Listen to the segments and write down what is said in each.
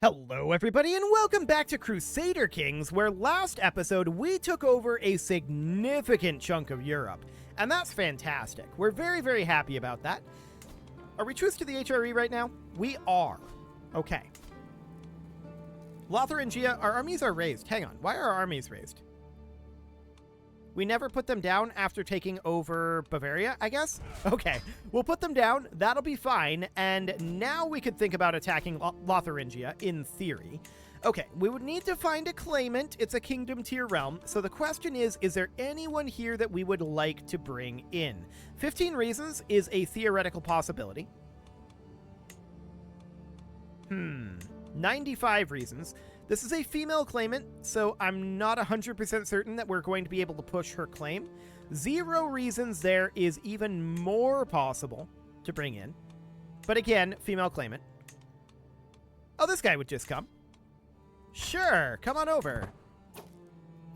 Hello everybody and welcome back to Crusader Kings, where last episode we took over a significant chunk of Europe. And that's fantastic. We're very happy about that. Are we truce to the HRE right now? We are. Okay. Lotharingia, our armies are raised. Hang on, why are our armies raised? We never put them down after taking over Bavaria, I guess? Okay, we'll put them down, that'll be fine, and now we could think about attacking Lotharingia, in theory. Okay, we would need to find a claimant. It's a kingdom tier realm, so the question is there anyone here that we would like to bring in? 15 reasons is a theoretical possibility. 95 reasons. This is a female claimant, so I'm not 100% certain that we're going to be able to push her claim. 0 reasons there is even more possible to bring in. But again, female claimant. Oh, this guy would just come. Sure, come on over.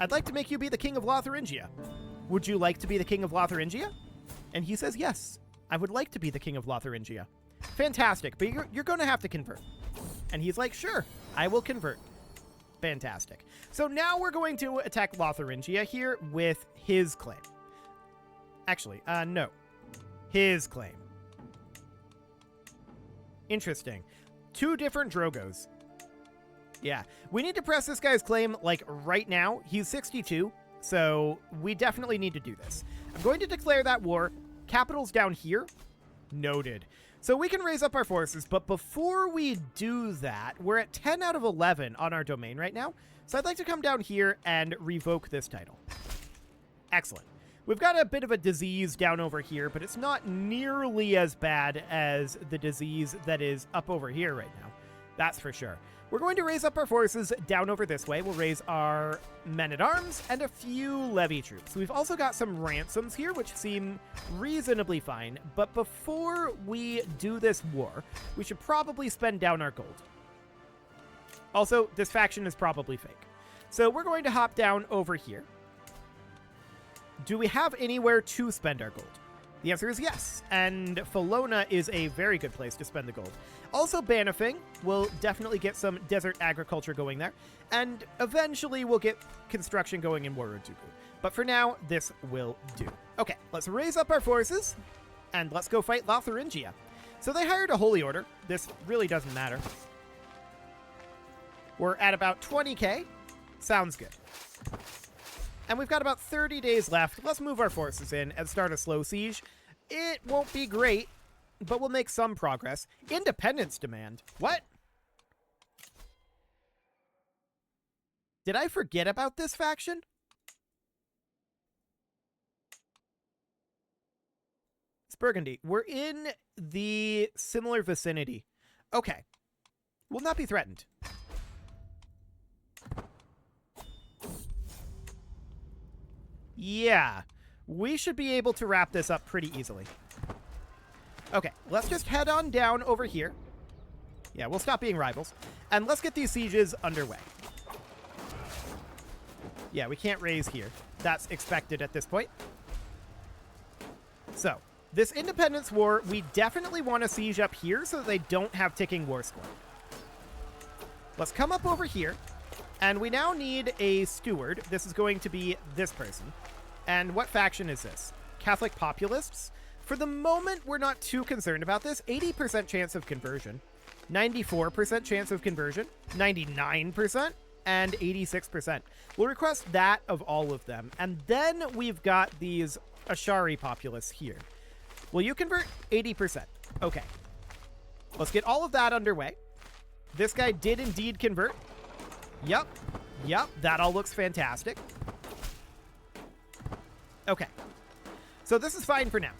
I'd like to make you be the king of Lotharingia. Would you like to be the king of Lotharingia? And he says, yes, I would like to be the king of Lotharingia. Fantastic, but you're going to have to convert. And he's like, sure, I will convert. Fantastic. So now we're going to attack Lotharingia here with his claim. Actually, no. His claim. Interesting. 2 different Drogos. Yeah, we need to press this guy's claim, like, right now. He's 62, so we definitely need to do this. I'm going to declare that war. Capital's down here. Noted. So we can raise up our forces, but before we do that, we're at 10 out of 11 on our domain right now. So I'd like to come down here and revoke this title. Excellent. We've got a bit of a disease down over here, but it's not nearly as bad as the disease that is up over here right now. That's for sure. We're going to raise up our forces down over this way. We'll raise our men-at-arms and a few levy troops. We've also got some ransoms here, which seem reasonably fine. But before we do this war, we should probably spend down our gold. Also, this faction is probably fake. So we're going to hop down over here. Do we have anywhere to spend our gold? The answer is yes, and Felona is a very good place to spend the gold. Also, Banifing will definitely get some desert agriculture going there, and eventually we'll get construction going in Warutuku. But for now, this will do. Okay, let's raise up our forces, and let's go fight Lotharingia. So they hired a holy order. This really doesn't matter. We're at about 20k. Sounds good. And we've got about 30 days left. Let's move our forces in and start a slow siege. It won't be great, but we'll make some progress. Independence demand. What? Did I forget about this faction? It's Burgundy. We're in the similar vicinity. Okay. We'll not be threatened. Yeah, we should be able to wrap this up pretty easily. Okay, let's just head on down over here. Yeah, we'll stop being rivals. And let's get these sieges underway. Yeah, we can't raise here. That's expected at this point. So, this independence war, we definitely want to siege up here so that they don't have ticking war score. Let's come up over here. And we now need a steward. This is going to be this person. And what faction is this? Catholic Populists? For the moment, we're not too concerned about this. 80% chance of conversion. 94% chance of conversion. 99%. And 86%. We'll request that of all of them. And then we've got these Ashari Populists here. Will you convert? 80%. Okay. Let's get all of that underway. This guy did indeed convert. Yep, that all looks fantastic. Okay, so this is fine for now.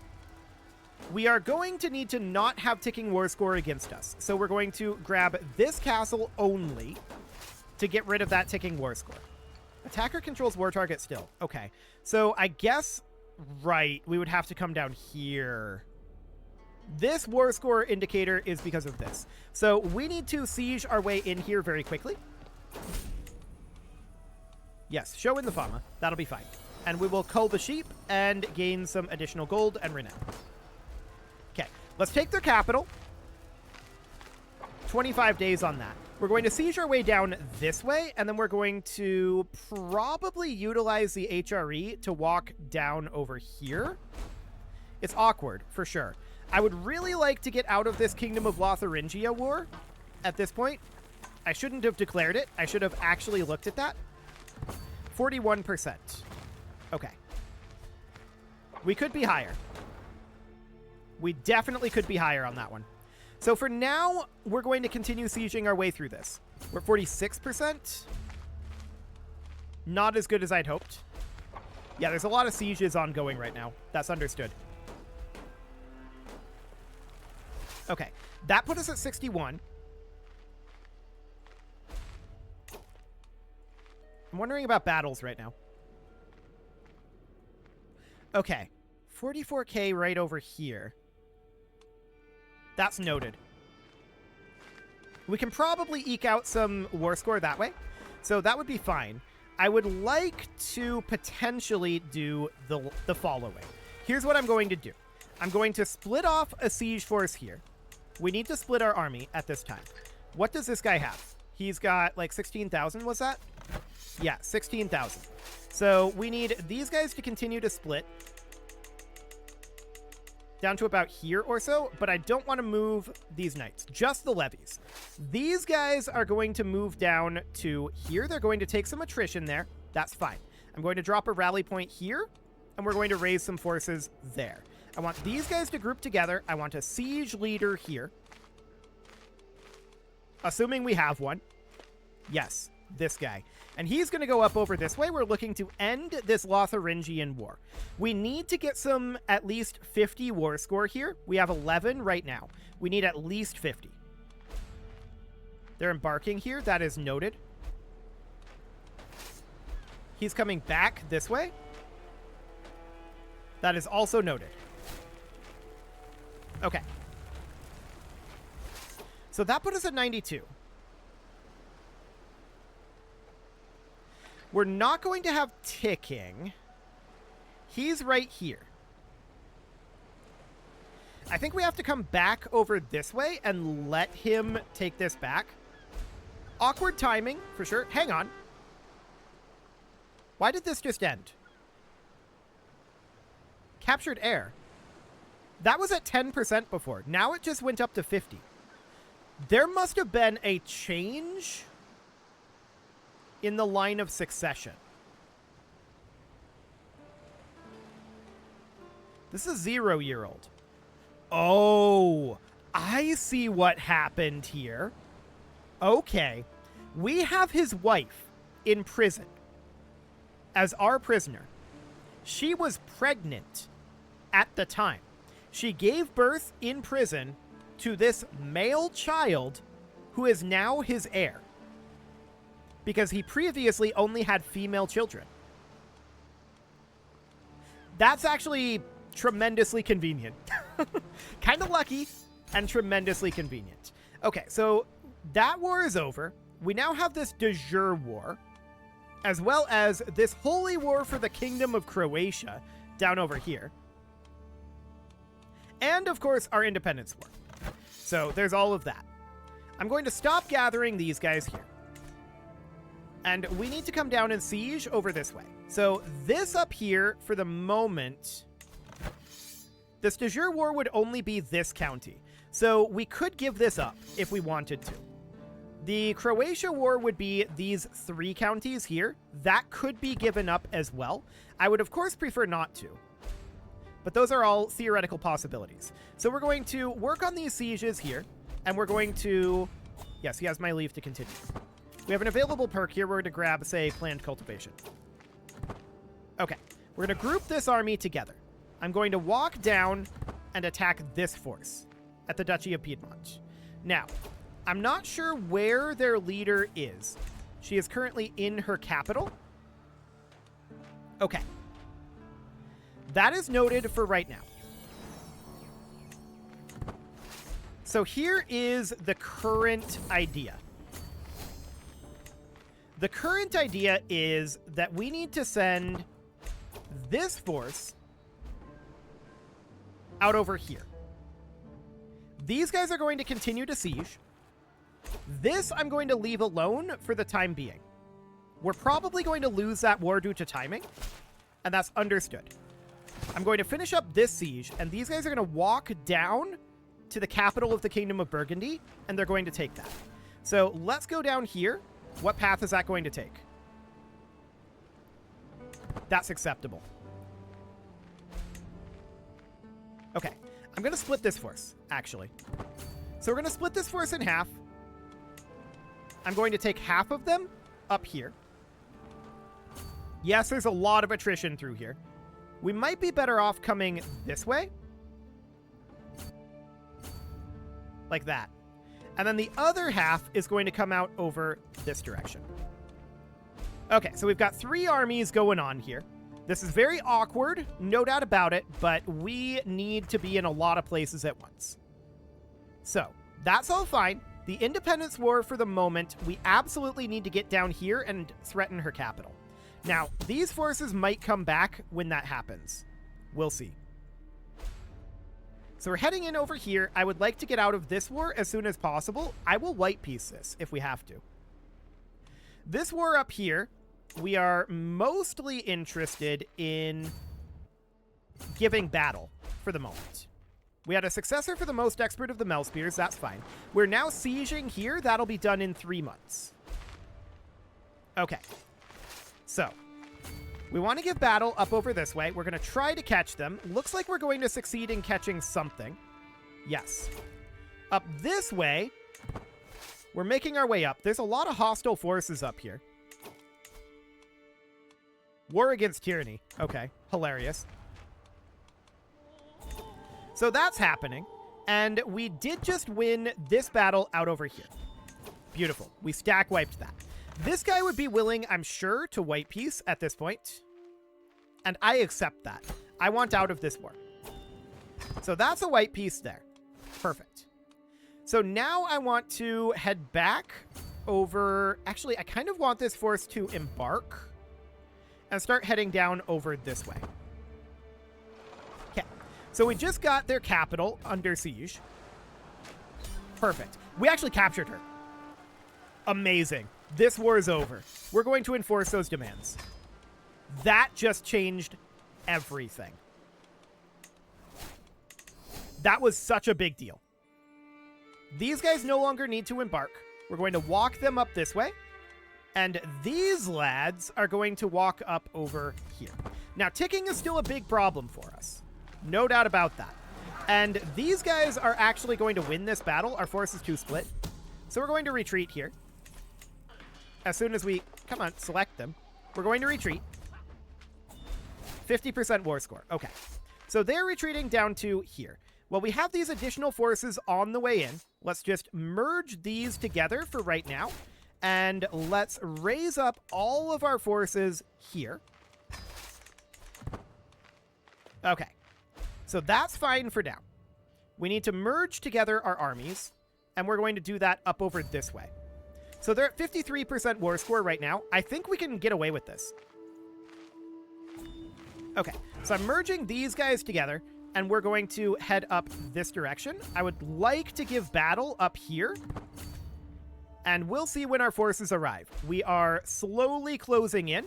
We are going to need to not have ticking war score against us. So we're going to grab this castle only to get rid of that ticking war score. Attacker controls war target still. Okay, so I guess, right, we would have to come down here. This war score indicator is because of this. So we need to siege our way in here very quickly. Yes, show in the Fama. That'll be fine. And we will cull the sheep and gain some additional gold and renown. Okay, let's take their capital. 25 days on that. We're going to siege our way down this way, and then we're going to probably utilize the HRE to walk down over here. It's awkward, for sure. I would really like to get out of this Kingdom of Lotharingia war at this point. I shouldn't have declared it. I should have actually looked at that. 41%. Okay. We could be higher. We definitely could be higher on that one. So for now, we're going to continue sieging our way through this. We're at 46%. Not as good as I'd hoped. Yeah, there's a lot of sieges ongoing right now. That's understood. Okay, that put us at 61. I'm wondering about battles right now. Okay, 44k right over here. That's noted. We can probably eke out some war score that way, so that would be fine. I would like to potentially do the following. Here's what I'm going to do. I'm going to split off a siege force here. We need to split our army at this time. What does this guy have? He's got like 16,000, was that? Yeah, 16,000. So we need these guys to continue to split down to about here or so, but I don't want to move these knights, just the levies. These guys are going to move down to here. They're going to take some attrition there. That's fine. I'm going to drop a rally point here, and we're going to raise some forces there. I want these guys to group together. I want a siege leader here. Assuming we have one. Yes, this guy. And he's going to go up over this way. We're looking to end this Lotharingian war. We need to get some at least 50 war score here. We have 11 right now. We need at least 50. They're embarking here. That is noted. He's coming back this way. That is also noted. Okay. So that put us at 92. We're not going to have ticking. He's right here. I think we have to come back over this way and let him take this back. Awkward timing, for sure. Hang on. Why did this just end? Captured air. That was at 10% before. Now it just went up to 50. There must have been a change in the line of succession. This is a 0-year-old. Oh, I see what happened here. Okay. We have his wife in prison as our prisoner. She was pregnant at the time. She gave birth in prison to this male child who is now his heir, because he previously only had female children. That's actually tremendously convenient. Kind of lucky and tremendously convenient. Okay, so that war is over. We now have this de jure war, as well as this holy war for the Kingdom of Croatia down over here. And, of course, our independence war. So there's all of that. I'm going to stop gathering these guys here. And we need to come down and siege over this way. So this up here, for the moment, this de jure war would only be this county. So we could give this up if we wanted to. The Croatia war would be these 3 counties here. That could be given up as well. I would, of course, prefer not to. But those are all theoretical possibilities. So we're going to work on these sieges here. And we're going to... Yes, he has my leave to continue. We have an available perk here. We're going to grab, say, planned cultivation. Okay. We're going to group this army together. I'm going to walk down and attack this force at the Duchy of Piedmont. Now, I'm not sure where their leader is. She is currently in her capital. Okay. That is noted for right now. So here is the current idea. The current idea is that we need to send this force out over here. These guys are going to continue to siege. This I'm going to leave alone for the time being. We're probably going to lose that war due to timing, and that's understood. I'm going to finish up this siege, and these guys are going to walk down to the capital of the Kingdom of Burgundy, and they're going to take that. So let's go down here. What path is that going to take? That's acceptable. Okay, I'm going to split this force, actually. So we're going to split this force in half. I'm going to take half of them up here. Yes, there's a lot of attrition through here. We might be better off coming this way. Like that. And then the other half is going to come out over this direction. Okay, so we've got 3 armies going on here. This is very awkward, no doubt about it, but we need to be in a lot of places at once. So, that's all fine. The Independence War for the moment, we absolutely need to get down here and threaten her capital. Now, these forces might come back when that happens. We'll see. So we're heading in over here. I would like to get out of this war as soon as possible. I will white piece this if we have to. This war up here, we are mostly interested in giving battle for the moment. We had a successor for the most expert of the Mel Spears. That's fine. We're now sieging here. That'll be done in 3 months. Okay. So, we want to give battle up over this way. We're going to try to catch them. Looks like we're going to succeed in catching something. Yes. Up this way, we're making our way up. There's a lot of hostile forces up here. War against tyranny. Okay, hilarious. So that's happening. And we did just win this battle out over here. Beautiful. We stack wiped that. This guy would be willing, I'm sure, to white piece at this point. And I accept that. I want out of this war. So that's a white piece there. Perfect. So now I want to head back over... Actually, I kind of want this force to embark and start heading down over this way. Okay. So we just got their capital under siege. Perfect. We actually captured her. Amazing. This war is over. We're going to enforce those demands. That just changed everything. That was such a big deal. These guys no longer need to embark. We're going to walk them up this way. And these lads are going to walk up over here. Now, ticking is still a big problem for us. No doubt about that. And these guys are actually going to win this battle. Our force is too split. So we're going to retreat here. As soon as we, come on, select them. We're going to retreat. 50% war score. Okay. So they're retreating down to here. Well, we have these additional forces on the way in. Let's just merge these together for right now. And let's raise up all of our forces here. Okay. So that's fine for now. We need to merge together our armies. And we're going to do that up over this way. So they're at 53% war score right now. I think we can get away with this. Okay, so I'm merging these guys together, and we're going to head up this direction. I would like to give battle up here, and we'll see when our forces arrive. We are slowly closing in,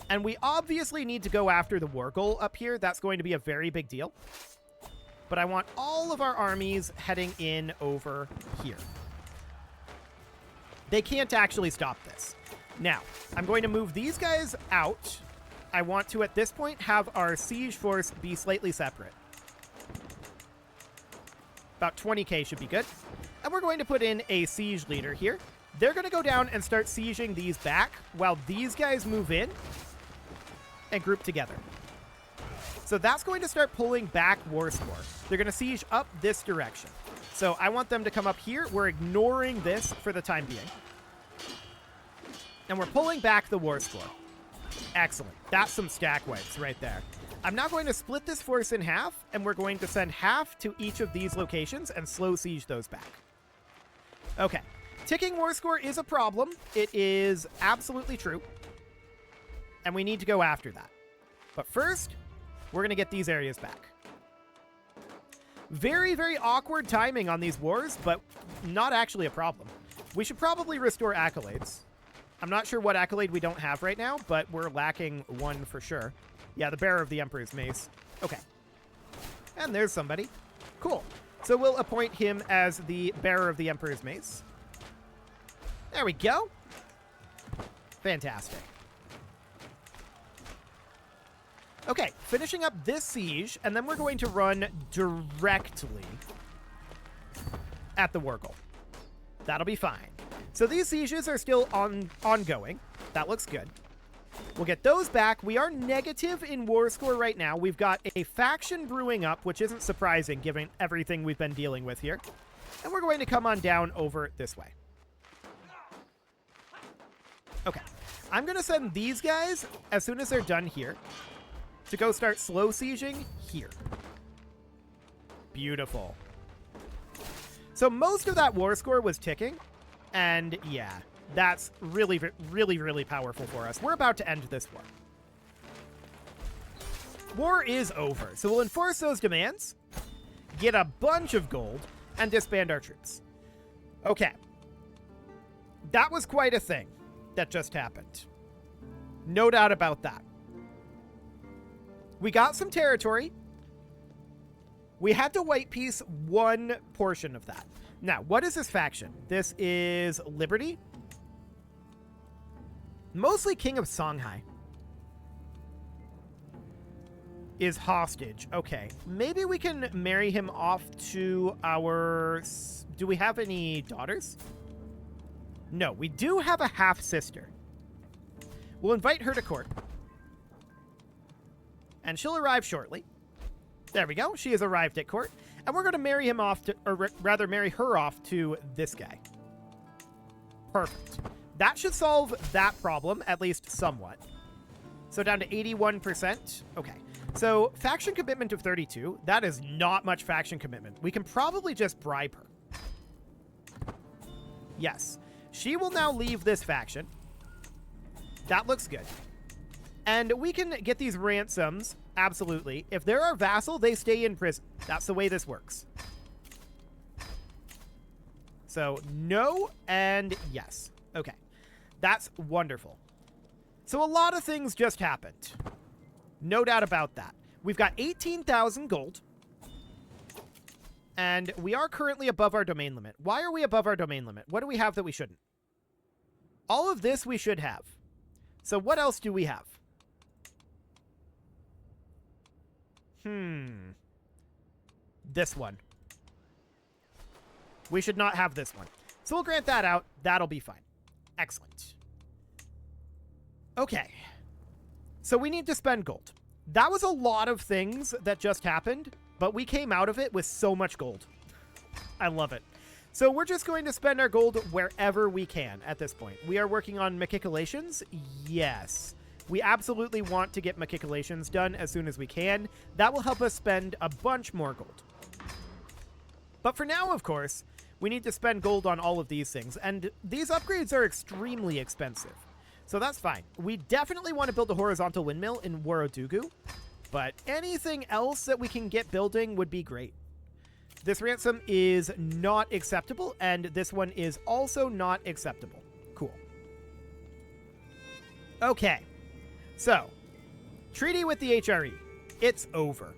and we obviously need to go after the war goal up here. That's going to be a very big deal. But I want all of our armies heading in over here. They can't actually stop this. Now, I'm going to move these guys out. I want to, at this point, have our siege force be slightly separate. About 20k should be good. And we're going to put in a siege leader here. They're going to go down and start sieging these back while these guys move in and group together. So that's going to start pulling back war score. They're going to siege up this direction. So I want them to come up here. We're ignoring this for the time being. And we're pulling back the war score. Excellent. That's some stack wipes right there. I'm now going to split this force in half, and we're going to send half to each of these locations and slow siege those back. Okay. Ticking war score is a problem. It is absolutely true. And we need to go after that. But first, we're going to get these areas back. Very, very awkward timing on these wars, but not actually a problem. We should probably restore accolades. I'm not sure what accolade we don't have right now, but we're lacking one for sure. Yeah, the bearer of the Emperor's Mace. Okay. And there's somebody. Cool. So we'll appoint him as the bearer of the Emperor's Mace. There we go. Fantastic. Okay, finishing up this siege, and then we're going to run directly at the war goal. That'll be fine. So these sieges are still ongoing. That looks good. We'll get those back. We are negative in war score right now. We've got a faction brewing up, which isn't surprising given everything we've been dealing with here. And we're going to come on down over this way. Okay. I'm going to send these guys, as soon as they're done here, to go start slow sieging here. Beautiful. So most of that war score was ticking. And yeah, that's really, really, really powerful for us. We're about to end this war. War is over. So we'll enforce those demands, get a bunch of gold, and disband our troops. Okay. That was quite a thing that just happened. No doubt about that. We got some territory. We had to white piece one portion of that. Now, what is this faction? This is Liberty. Mostly King of Songhai. Is hostage. Okay. Maybe we can marry him off to our... Do we have any daughters? No, we do have a half-sister. We'll invite her to court. And she'll arrive shortly. There we go. She has arrived at court. And we're going to marry him off to, or rather marry her off to this guy. Perfect. That should solve that problem, at least somewhat. So down to 81%. Okay. So faction commitment of 32. That is not much faction commitment. We can probably just bribe her. Yes. She will now leave this faction. That looks good. And we can get these ransoms, absolutely. If they're our vassal, they stay in prison. That's the way this works. So, no and yes. Okay. That's wonderful. So a lot of things just happened. No doubt about that. We've got 18,000 gold. And we are currently above our domain limit. Why are we above our domain limit? What do we have that we shouldn't? All of this we should have. So what else do we have? This one. We should not have this one. So we'll grant that out. That'll be fine. Excellent. Okay. So we need to spend gold. That was a lot of things that just happened, but we came out of it with so much gold. I love it. So we're just going to spend our gold wherever we can at this point. We are working on Machicolations. Yes. We absolutely want to get Machicolations done as soon as we can. That will help us spend a bunch more gold. But for now, of course, we need to spend gold on all of these things. And these upgrades are extremely expensive. So that's fine. We definitely want to build a horizontal windmill in Waradugu. But anything else that we can get building would be great. This ransom is not acceptable, and this one is also not acceptable. Cool. Okay. So, treaty with the HRE. It's over.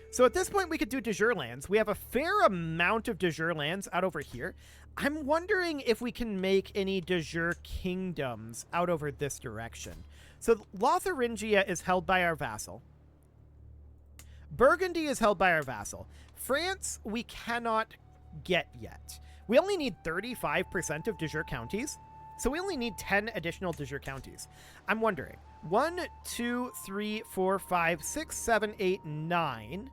So at this point, we could do de jure lands. We have a fair amount of de jure lands out over here. I'm wondering if we can make any de jure kingdoms out over this direction. So Lotharingia is held by our vassal. Burgundy is held by our vassal. France, we cannot get yet. We only need 35% of de jure counties. So we only need 10 additional de jure counties. I'm wondering. 1, 2, 3, 4, 5, 6, 7, 8, 9.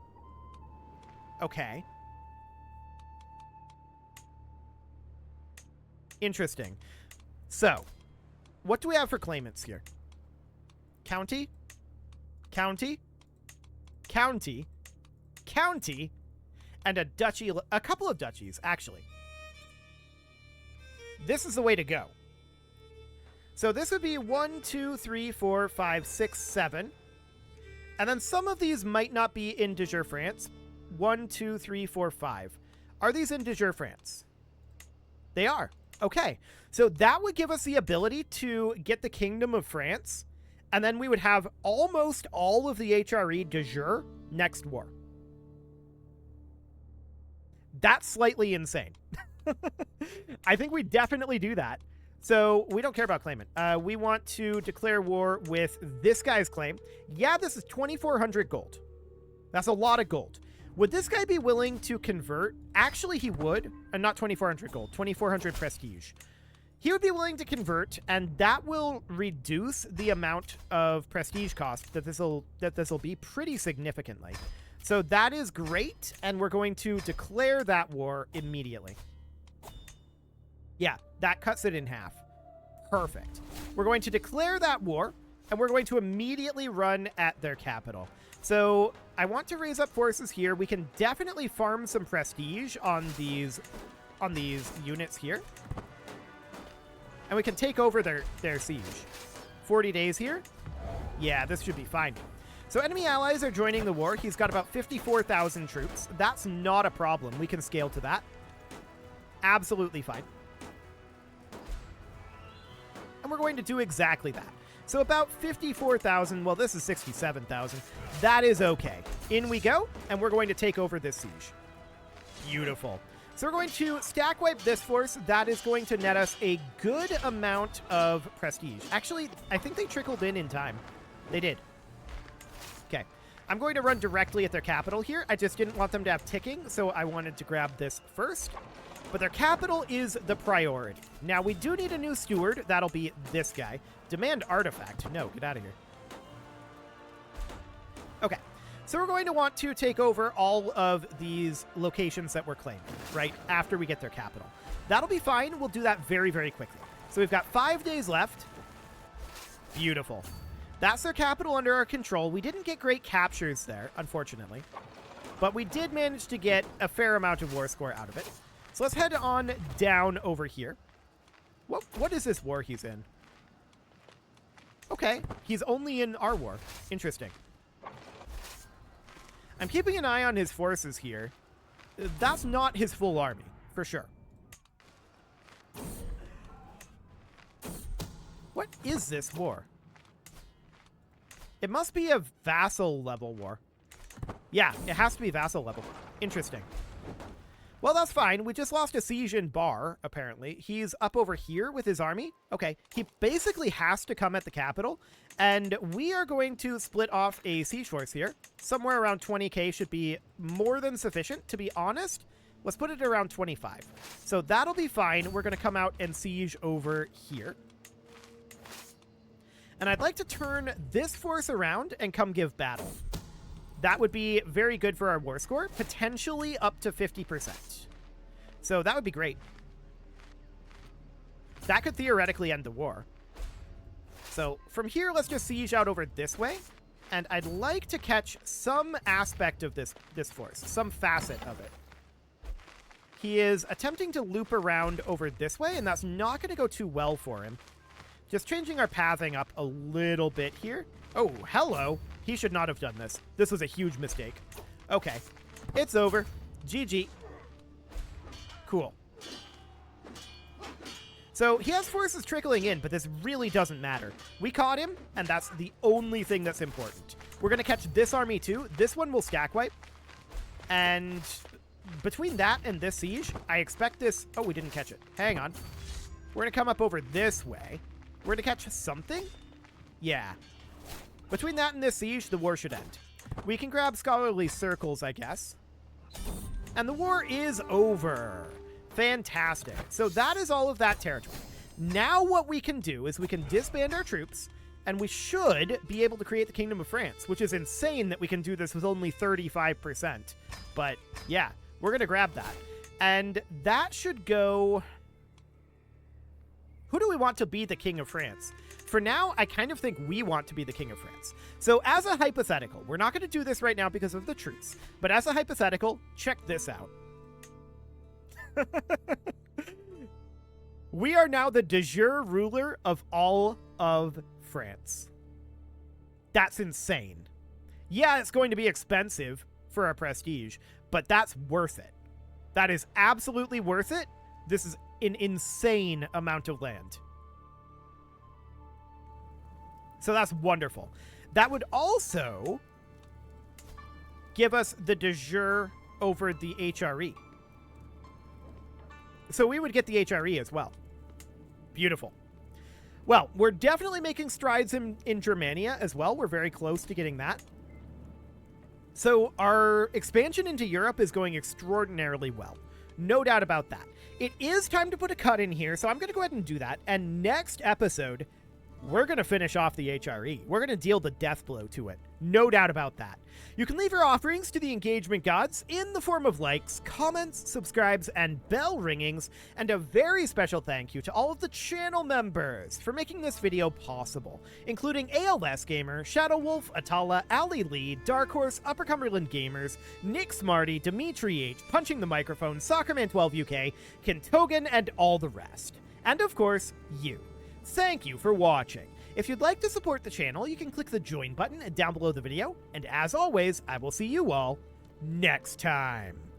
Okay. Interesting. So, what do we have for claimants here? County? County? County? County? And a duchy, a couple of duchies, actually. This is the way to go. So this would be 1, 2, 3, 4, 5, 6, 7. And then some of these might not be in de jure France. 1, 2, 3, 4, 5. Are these in de jure France? They are. Okay. So that would give us the ability to get the Kingdom of France, and then we would have almost all of the HRE de jure next war. That's slightly insane. I think we definitely do that. So we don't care about claimant. We want to declare war with this guy's claim. Yeah, this is 2,400 gold. That's a lot of gold. Would this guy be willing to convert? Actually, he would. And not 2,400 gold, 2,400 prestige. He would be willing to convert, and that will reduce the amount of prestige cost that this will be pretty significantly. So that is great, and we're going to declare that war immediately. Yeah, that cuts it in half. Perfect. We're going to declare that war, and we're going to immediately run at their capital. So I want to raise up forces here. We can definitely farm some prestige on these units here. And we can take over their siege. 40 days here. Yeah, this should be fine. So enemy allies are joining the war. He's got about 54,000 troops. That's not a problem. We can scale to that. Absolutely fine. And we're going to do exactly that. So about 54,000. Well, this is 67,000. That is okay. In we go, and we're going to take over this siege. Beautiful. So we're going to stack wipe this force. That is going to net us a good amount of prestige. Actually, I think they trickled in time. They did. Okay. I'm going to run directly at their capital here. I just didn't want them to have ticking, so I wanted to grab this first. But their capital is the priority. Now, we do need a new steward. That'll be this guy. Demand artifact. No, get out of here. Okay. So we're going to want to take over all of these locations that we're claiming, right, after we get their capital. That'll be fine. We'll do that very, very quickly. So we've got 5 days left. Beautiful. That's their capital under our control. We didn't get great captures there, unfortunately. But we did manage to get a fair amount of war score out of it. So let's head on down over here. What is this war he's in? Okay, he's only in our war. Interesting. I'm keeping an eye on his forces here. That's not his full army, for sure. What is this war? It must be a vassal level war. Yeah, it has to be vassal level. Interesting. Well, that's fine. We just lost a siege in Bar, apparently. He's up over here with his army. Okay, he basically has to come at the capital, and we are going to split off a siege force here. Somewhere around 20k should be more than sufficient, to be honest. Let's put it around 25. So that'll be fine. We're going to come out and siege over here. And I'd like to turn this force around and come give battle. That would be very good for our war score, potentially up to 50%. So that would be great. That could theoretically end the war. So from here, let's just siege out over this way. And I'd like to catch some aspect of this force, some facet of it. He is attempting to loop around over this way, and that's not going to go too well for him. Just changing our pathing up a little bit here. Oh, hello. He should not have done this. This was a huge mistake. Okay. It's over. GG. Cool. So he has forces trickling in, but this really doesn't matter. We caught him, and that's the only thing that's important. We're going to catch this army too. This one will stack wipe. And between that and this siege, I expect this... Oh, we didn't catch it. Hang on. We're going to come up over this way. We're going to catch something? Yeah. Between that and this siege, the war should end. We can grab scholarly circles, I guess. And the war is over. Fantastic. So that is all of that territory. Now what we can do is we can disband our troops, and we should be able to create the Kingdom of France, which is insane that we can do this with only 35%. But yeah, we're going to grab that. And that should go... Who do we want to be the King of France? For now, I kind of think we want to be the King of France. So as a hypothetical, we're not going to do this right now because of the truce, but as a hypothetical, check this out. We are now the de jure ruler of all of France. That's insane. Yeah, it's going to be expensive for our prestige, but that's worth it. That is absolutely worth it. This is an insane amount of land. So that's wonderful. That would also give us the de jure over the HRE. So we would get the HRE as well. Beautiful. Well, we're definitely making strides in Germania as well. We're very close to getting that. So our expansion into Europe is going extraordinarily well. No doubt about that. It is time to put a cut in here, so I'm going to go ahead and do that. And next episode, we're going to finish off the HRE. We're going to deal the death blow to it. No doubt about that. You can leave your offerings to the engagement gods in the form of likes, comments, subscribes, and bell ringings. And a very special thank you to all of the channel members for making this video possible, including ALS Gamer, Shadow Wolf, Atala, Ali Lee, Dark Horse, Upper Cumberland Gamers, Nick Smarty, Dimitri H, Punching the Microphone, Soccerman12 UK, Kentogan, and all the rest. And of course, you. Thank you for watching. If you'd like to support the channel, you can click the join button down below the video, and as always, I will see you all next time.